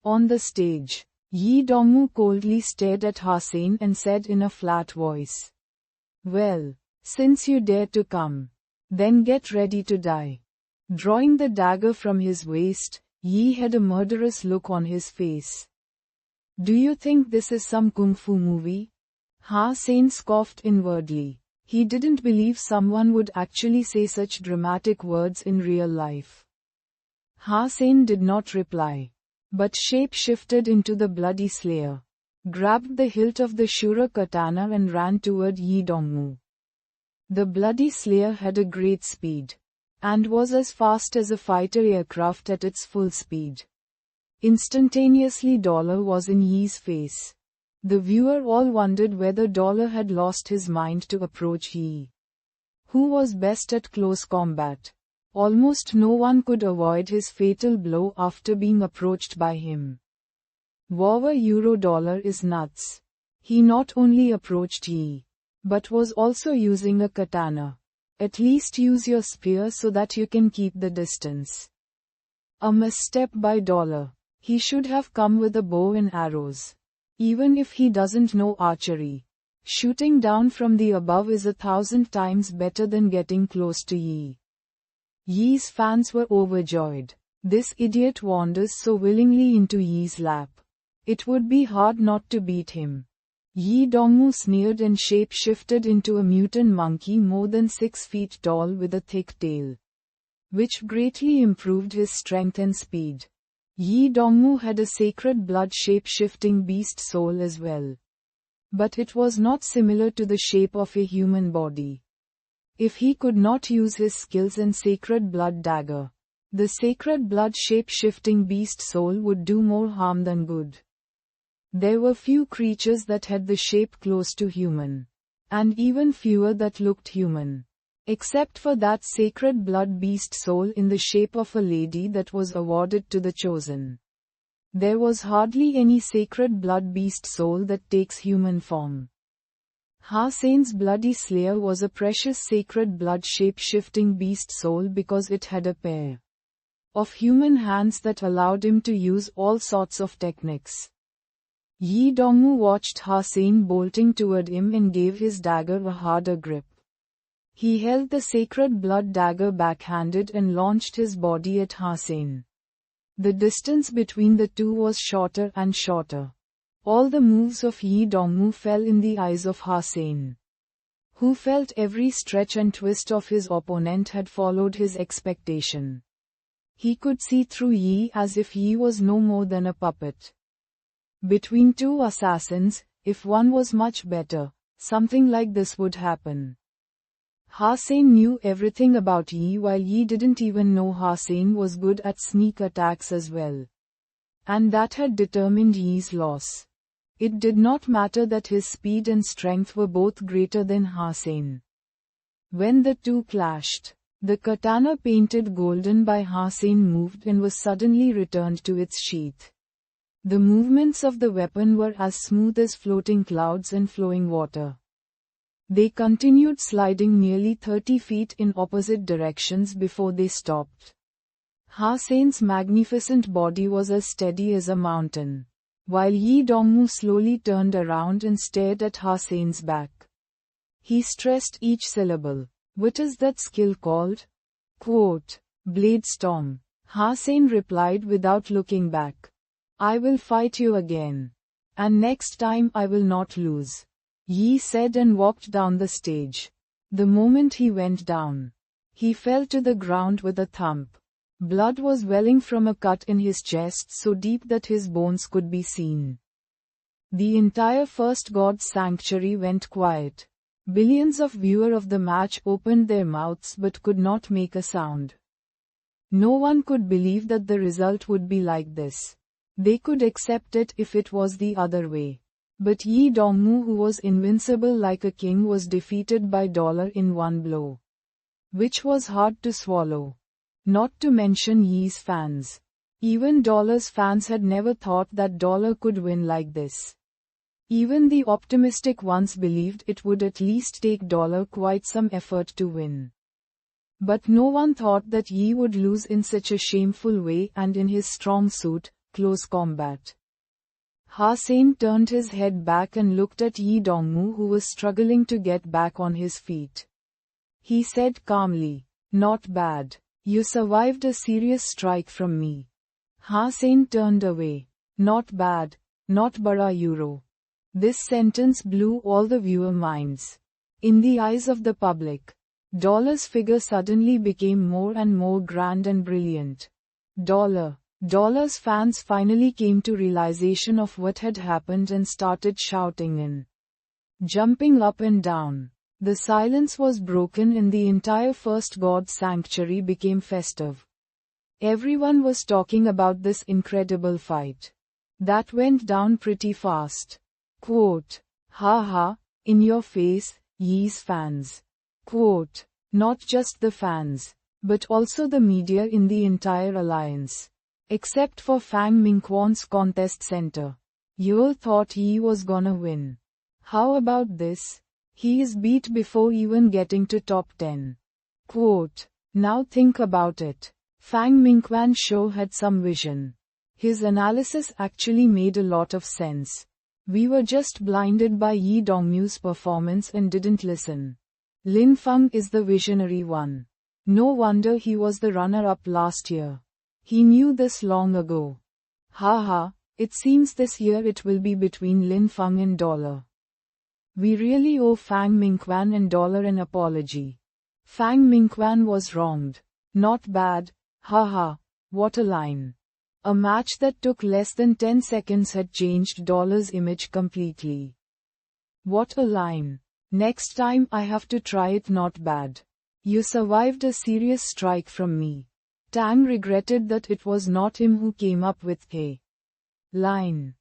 On the stage, Yi Dongwoo coldly stared at Hasain and said in a flat voice. Well, since you dare to come, then get ready to die. Drawing the dagger from his waist, Yi had a murderous look on his face. Do you think this is some kung fu movie? Hasain scoffed inwardly. He didn't believe someone would actually say such dramatic words in real life. Hasain did not reply, but shape-shifted into the bloody slayer, grabbed the hilt of the Shura katana and ran toward Yi Dongwoo. The bloody slayer had a great speed, and was as fast as a fighter aircraft at its full speed. Instantaneously Dollar was in Yi's face. The viewer all wondered whether Dollar had lost his mind to approach Yi. Who was best at close combat? Almost no one could avoid his fatal blow after being approached by him. Wow, Dollar is nuts. He not only approached Yi, but was also using a katana. At least use your spear so that you can keep the distance. A misstep by Dollar. He should have come with a bow and arrows. Even if he doesn't know archery, shooting down from the above is 1,000 times better than getting close to Yi. Yi's fans were overjoyed. This idiot wanders so willingly into Yi's lap. It would be hard not to beat him. Yi Dongwoo sneered and shape-shifted into a mutant monkey more than 6 feet tall with a thick tail, which greatly improved his strength and speed. Yi Dongwoo had a sacred blood shape-shifting beast soul as well. But it was not similar to the shape of a human body. If he could not use his skills and sacred blood dagger, the sacred blood shape-shifting beast soul would do more harm than good. There were few creatures that had the shape close to human, and even fewer that looked human, except for that sacred blood beast soul in the shape of a lady that was awarded to the chosen. There was hardly any sacred blood beast soul that takes human form. Hasain's bloody slayer was a precious sacred blood shape-shifting beast soul because it had a pair of human hands that allowed him to use all sorts of techniques. Yi Dongwoo watched Hasain bolting toward him and gave his dagger a harder grip. He held the sacred blood dagger backhanded and launched his body at Hasain. The distance between the two was shorter and shorter. All the moves of Yi Dongwoo fell in the eyes of Hasain, who felt every stretch and twist of his opponent had followed his expectation. He could see through Yi as if Yi was no more than a puppet. Between two assassins, if one was much better, something like this would happen. Hasain knew everything about Yi while Yi didn't even know Hasain was good at sneak attacks as well. And that had determined Yi's loss. It did not matter that his speed and strength were both greater than Hasain. When the two clashed, the katana painted golden by Hasain moved and was suddenly returned to its sheath. The movements of the weapon were as smooth as floating clouds and flowing water. They continued sliding nearly 30 feet in opposite directions before they stopped. Hasain's magnificent body was as steady as a mountain, while Yi Dongwoo slowly turned around and stared at Hasain's back. He stressed each syllable. What is that skill called? Quote, Blade Storm. Hasain replied without looking back. I will fight you again. And next time I will not lose. Yi said and walked down the stage. The moment he went down, he fell to the ground with a thump. Blood was welling from a cut in his chest so deep that his bones could be seen. The entire First God's sanctuary went quiet. Billions of viewers of the match opened their mouths but could not make a sound. No one could believe that the result would be like this. They could accept it if it was the other way. But Yi Dongwoo, who was invincible like a king, was defeated by Dollar in one blow, which was hard to swallow. Not to mention Yi's fans. Even Dollar's fans had never thought that Dollar could win like this. Even the optimistic ones believed it would at least take Dollar quite some effort to win. But no one thought that Yi would lose in such a shameful way and in his strong suit, close combat. Hossein turned his head back and looked at Yi Dongmu, who was struggling to get back on his feet. He said calmly, "Not bad. You survived a serious strike from me." Hossein turned away. "Not bad, not bara euro." This sentence blew all the viewer minds. In the eyes of the public, Dollar's figure suddenly became more and more grand and brilliant. Dollar's fans finally came to realization of what had happened and started shouting and jumping up and down. The silence was broken and the entire First God sanctuary became festive. Everyone was talking about this incredible fight that went down pretty fast. Quote, "Ha ha, in your face, Yi's fans." Quote, "Not just the fans, but also the media in the entire alliance. Except for Fang Mingquan's contest center. You thought Yi was gonna win. How about this? He is beat before even getting to top 10. Quote, "Now think about it. Fang Mingquan's show had some vision. His analysis actually made a lot of sense. We were just blinded by Yi Dongmu's performance and didn't listen. Lin Feng is the visionary one. No wonder he was the runner-up last year. He knew this long ago. Haha, it seems this year it will be between Lin Feng and Dollar. We really owe Fang Mingquan and Dollar an apology. Fang Mingquan was wronged. Not bad, haha, what a line. A match that took less than 10 seconds had changed Dollar's image completely. What a line. Next time I have to try it. Not bad. You survived a serious strike from me." Tang regretted that it was not him who came up with a line.